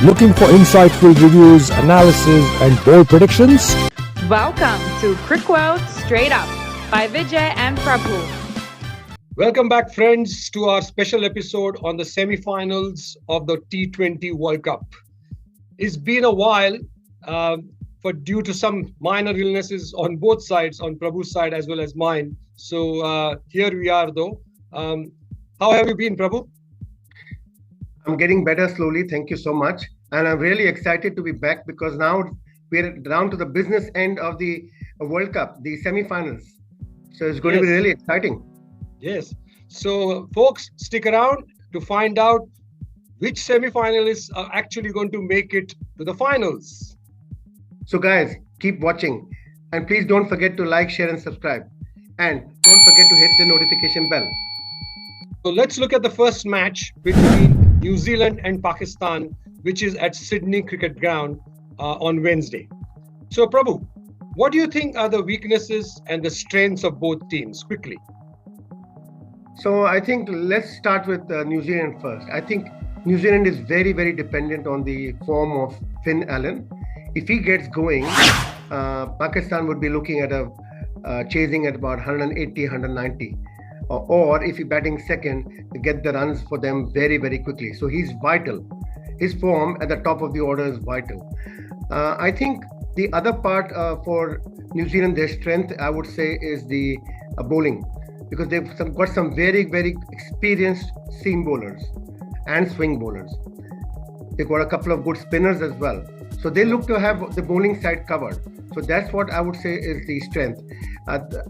Looking for insightful reviews, analysis, and bold predictions? Welcome to Cricket Straight Up by Vijay and Prabhu. Welcome back, friends, to our special episode on the semi-finals of the T20 World Cup. It's been a while, due to some minor illnesses on both sides, on Prabhu's side as well as mine. So here we are, though. How have you been, Prabhu? I'm getting better slowly. Thank you so much. And I'm really excited to be back because now we're down to the business end of the World Cup, the semi-finals. So it's going to be really exciting. Yes. So, folks, stick around to find out which semi-finalists are actually going to make it to the finals. So, guys, keep watching. And please don't forget to like, share, and subscribe. And don't forget to hit the notification bell. So let's look at the first match between New Zealand and Pakistan, which is at Sydney Cricket Ground on Wednesday. So, Prabhu, what do you think are the weaknesses and the strengths of both teams? Quickly. So, I think let's start with New Zealand first. I think New Zealand is very, very dependent on the form of Finn Allen. If he gets going, Pakistan would be looking at chasing at about 180, 190. Or if he's batting second, get the runs for them very, very quickly. So he's vital. His form at the top of the order is vital. I think the other part for New Zealand, their strength, I would say, is the bowling, because they've got some very, very experienced seam bowlers and swing bowlers. They've got a couple of good spinners as well. So they look to have the bowling side covered. So that's what I would say is the strength.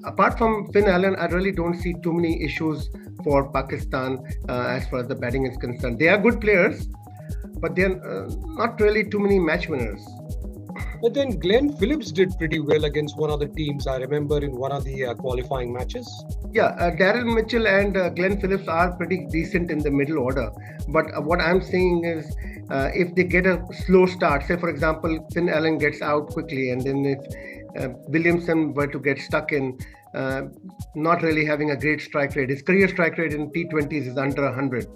Apart from Finn Allen, I really don't see too many issues for Pakistan as far as the batting is concerned. They are good players, but they're not really too many match winners. But then Glenn Phillips did pretty well against one of the teams, I remember, in one of the qualifying matches. Yeah, Darren Mitchell and Glenn Phillips are pretty decent in the middle order. But what I'm saying is, if they get a slow start, say for example, Finn Allen gets out quickly, and then if Williamson were to get stuck in not really having a great strike rate, his career strike rate in T20s is under 100.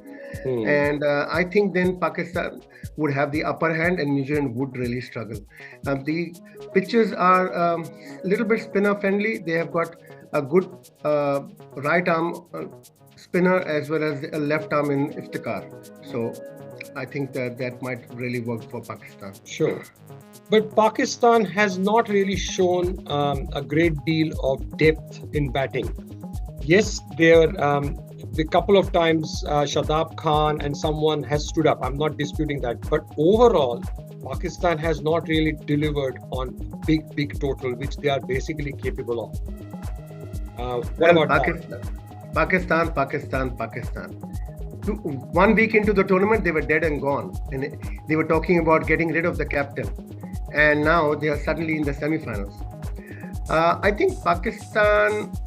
And I think then Pakistan would have the upper hand and New Zealand would really struggle. The pitches are a little bit spinner friendly. They have got a good right arm spinner as well as a left arm in Iftikhar. So I think that might really work for Pakistan. Sure. But Pakistan has not really shown a great deal of depth in batting. Yes, the couple of times Shadab Khan and someone has stood up. I'm not disputing that. But overall, Pakistan has not really delivered on big total, which they are basically capable of. What about Pakistan? Pakistan. 1 week into the tournament, they were dead and gone. And they were talking about getting rid of the captain. And now they are suddenly in the semi-finals. I think Pakistan's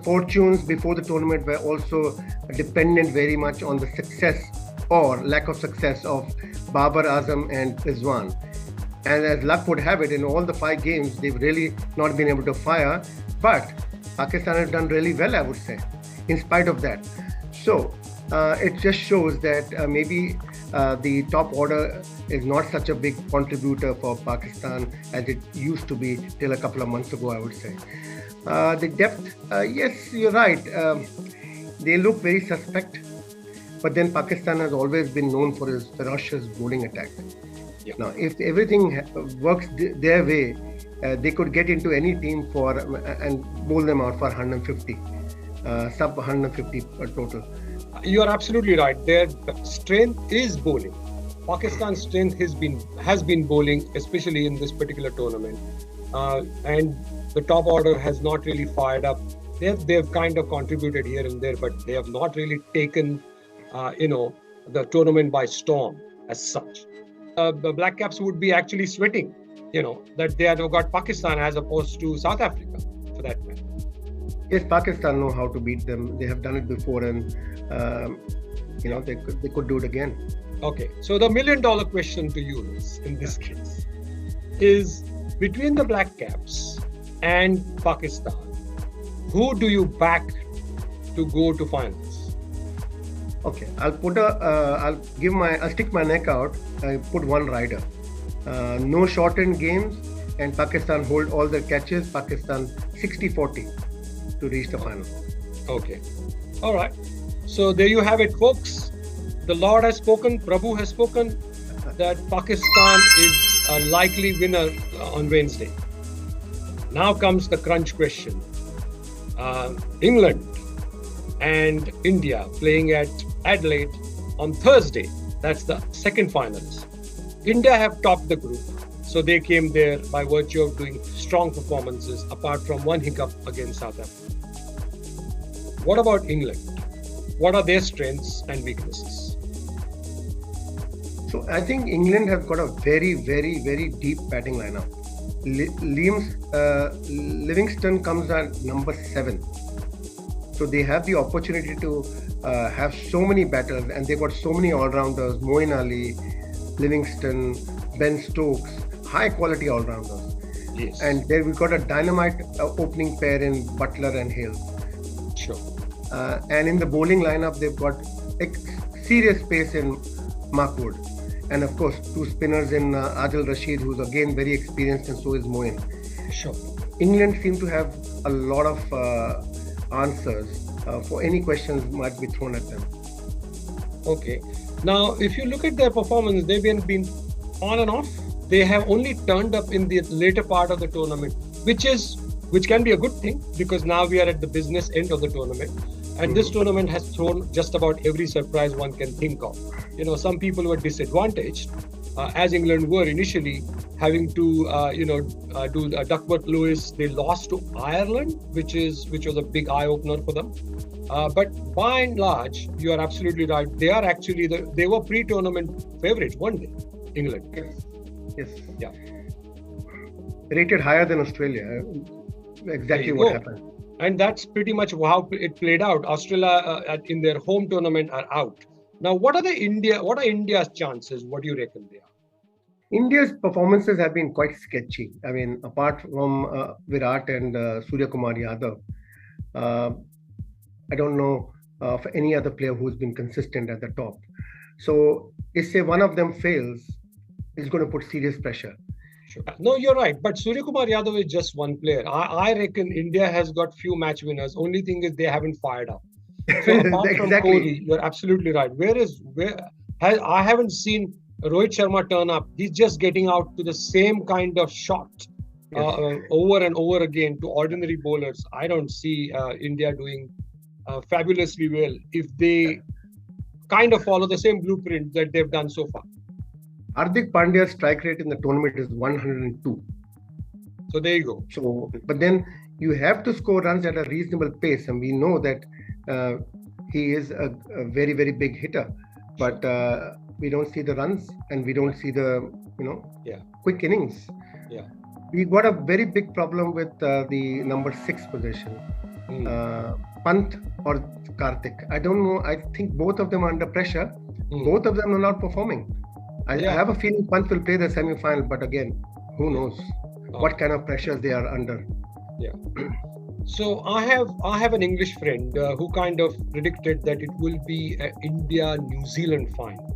fortunes before the tournament were also dependent very much on the success or lack of success of Babar Azam and Rizwan. And as luck would have it, in all the 5 games, they've really not been able to fire. But Pakistan has done really well, I would say, in spite of that. So it just shows that maybe the top order is not such a big contributor for Pakistan as it used to be till a couple of months ago, I would say. The depth, yes, you're right. They look very suspect. But then Pakistan has always been known for its ferocious bowling attack. Yeah. Now, if everything works their way, they could get into any team and bowl them out for 150, sub 150 total. You are absolutely right. Their strength is bowling. Pakistan's strength has been bowling, especially in this particular tournament. And the top order has not really fired up. They've kind of contributed here and there, but they have not really taken, the tournament by storm as such. The Black Caps would be actually sweating, that they have got Pakistan as opposed to South Africa, for that matter. Yes, Pakistan know how to beat them. They have done it before, and they could do it again. Okay, so the $1 million question to you in this case is, between the Black Caps and Pakistan, who do you back to go to finals? Okay, I'll stick my neck out. I put one rider. No shortened games, and Pakistan hold all the catches. Pakistan 60-40 to reach the final. Okay. All right. So there you have it, folks. The Lord has spoken, Prabhu has spoken, that Pakistan is a likely winner on Wednesday. Now comes the crunch question. England and India playing at Adelaide on Thursday. That's the second finalist. India have topped the group, so they came there by virtue of doing strong performances, apart from one hiccup against South Africa. What about England? What are their strengths and weaknesses? So I think England have got a very, very, very deep batting lineup. Livingston comes at number 7. So they have the opportunity to have so many batters, and they've got so many all-rounders: Moeen Ali, Livingston, Ben Stokes, high-quality all-rounders. Yes. And there we've got a dynamite opening pair in Butler and Hill. Sure. And in the bowling lineup, they've got serious pace in Mark Wood. And of course, 2 spinners in Adil Rashid, who's again very experienced, and so is Moeen. Sure. England seem to have a lot of answers for any questions might be thrown at them. Okay. Now, if you look at their performance, they've been on and off. They have only turned up in the later part of the tournament, which can be a good thing, because now we are at the business end of the tournament. And this tournament has thrown just about every surprise one can think of. You know, some people were disadvantaged, as England were initially, having to, do Duckworth Lewis. They lost to Ireland, which was a big eye opener for them. But by and large, you are absolutely right. They are actually they were pre-tournament favorites, weren't they, England? Yes. Yeah. Rated higher than Australia. Exactly what happened. And that's pretty much how it played out. Australia in their home tournament are out. Now, what are India's chances? What do you reckon they are? India's performances have been quite sketchy. I mean, apart from Virat and Surya Kumar Yadav, I don't know of any other player who's been consistent at the top. So, if say one of them fails, it's going to put serious pressure. Sure. No, you're right. But Surya Kumar Yadav is just one player. I reckon India has got few match winners. Only thing is they haven't fired up. So apart from Kohli, you're absolutely right. I haven't seen Rohit Sharma turn up. He's just getting out to the same kind of shot over and over again to ordinary bowlers. I don't see India doing fabulously well if they kind of follow the same blueprint that they've done so far. Hardik Pandya's strike rate in the tournament is 102. So there you go. So, but then you have to score runs at a reasonable pace, and we know that he is a very, very big hitter. But we don't see the runs, and we don't see the quick innings. Yeah. We got a very big problem with the number 6 position, Pant or Karthik. I don't know. I think both of them are under pressure. Both of them are not performing. I have a feeling Pant will play the semi-final, but again, who knows what kind of pressures they are under. Yeah. So I have an English friend who kind of predicted that it will be an India-New Zealand final.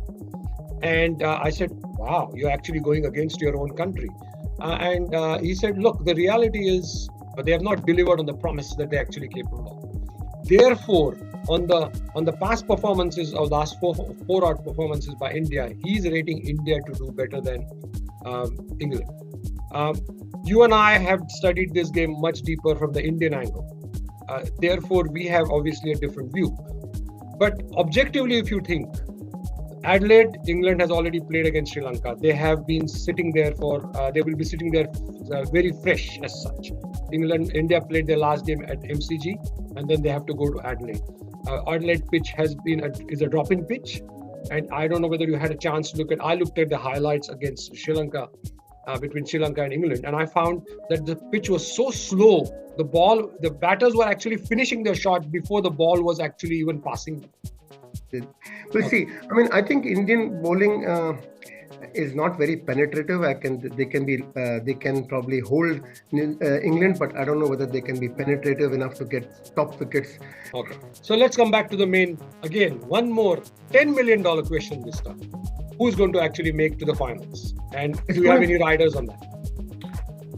And I said, wow, you're actually going against your own country. And he said, look, the reality is they have not delivered on the promise that they're actually capable of. Therefore, on the past performances of last four odd performances by India, he's rating India to do better than England. You and I have studied this game much deeper from the Indian angle. Therefore, we have obviously a different view. But objectively, if you think, Adelaide, England has already played against Sri Lanka. They have been sitting there they will be sitting there very fresh as such. India played their last game at MCG, and then they have to go to Adelaide. Adelaide pitch is a drop-in pitch, and I don't know whether you had a chance to I looked at the highlights against Sri Lanka, between Sri Lanka and England, and I found that the pitch was so slow. The batters were actually finishing their shot before the ball was actually even passing. We'll see. I mean, I think Indian bowling is not very penetrative. They can probably hold England, but I don't know whether they can be penetrative enough to get top wickets. Okay, so let's come back to the main again. One more $10 million question this time. Who's going to actually make to the finals? And do you have any riders on that?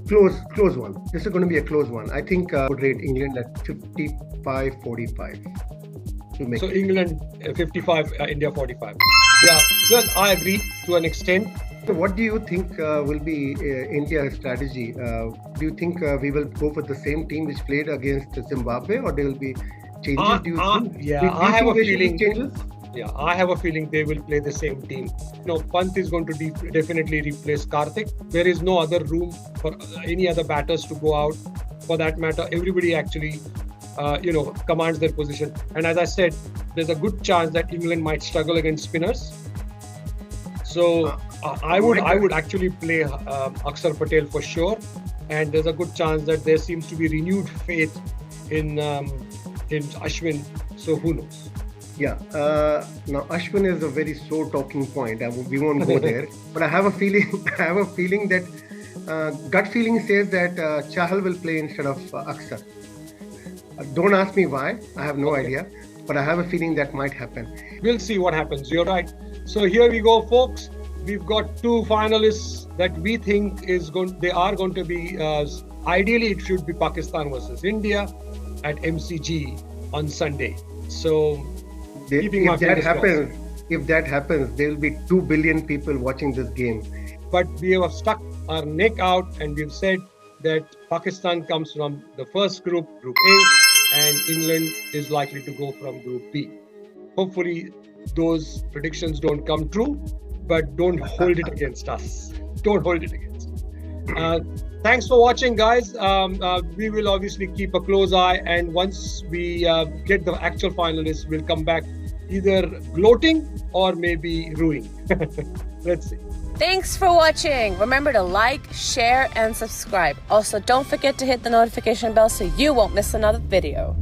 Close one. This is going to be a close one. I think I would rate England at 55-45 to make So it. England 55, India 45. Yeah, well, I agree to an extent. So what do you think will be India's strategy? Do you think we will go for the same team which played against Zimbabwe, or there will be changes? Do you think? Yeah, Do you I have think a there should be feeling. changes? Yeah, I have a feeling they will play the same team. Pant is going to definitely replace Karthik. There is no other room for any other batters to go out. For that matter, everybody actually, commands their position. And as I said, there's a good chance that England might struggle against spinners. So I would actually play Akshar Patel for sure. And there's a good chance that there seems to be renewed faith in Ashwin. So who knows? Yeah. Now Ashwin is a very sore talking point. We won't go there. But I have a feeling. That gut feeling says that Chahal will play instead of Akshar. Don't ask me why. I have no idea. But I have a feeling that might happen. We'll see what happens. You're right. So here we go, folks. We've got two finalists that we think they are going to be. Ideally, it should be Pakistan versus India at MCG on Sunday. So. If that happens, there will be 2 billion people watching this game. But we have stuck our neck out and we've said that Pakistan comes from the first group, Group A, and England is likely to go from Group B. Hopefully, those predictions don't come true, but don't hold it against us. Don't hold it against us. Thanks for watching, guys. We will obviously keep a close eye, and once we get the actual finalists, we'll come back either gloating or maybe ruining. Let's see. Thanks for watching. Remember to like, share, and subscribe. Also, don't forget to hit the notification bell so you won't miss another video.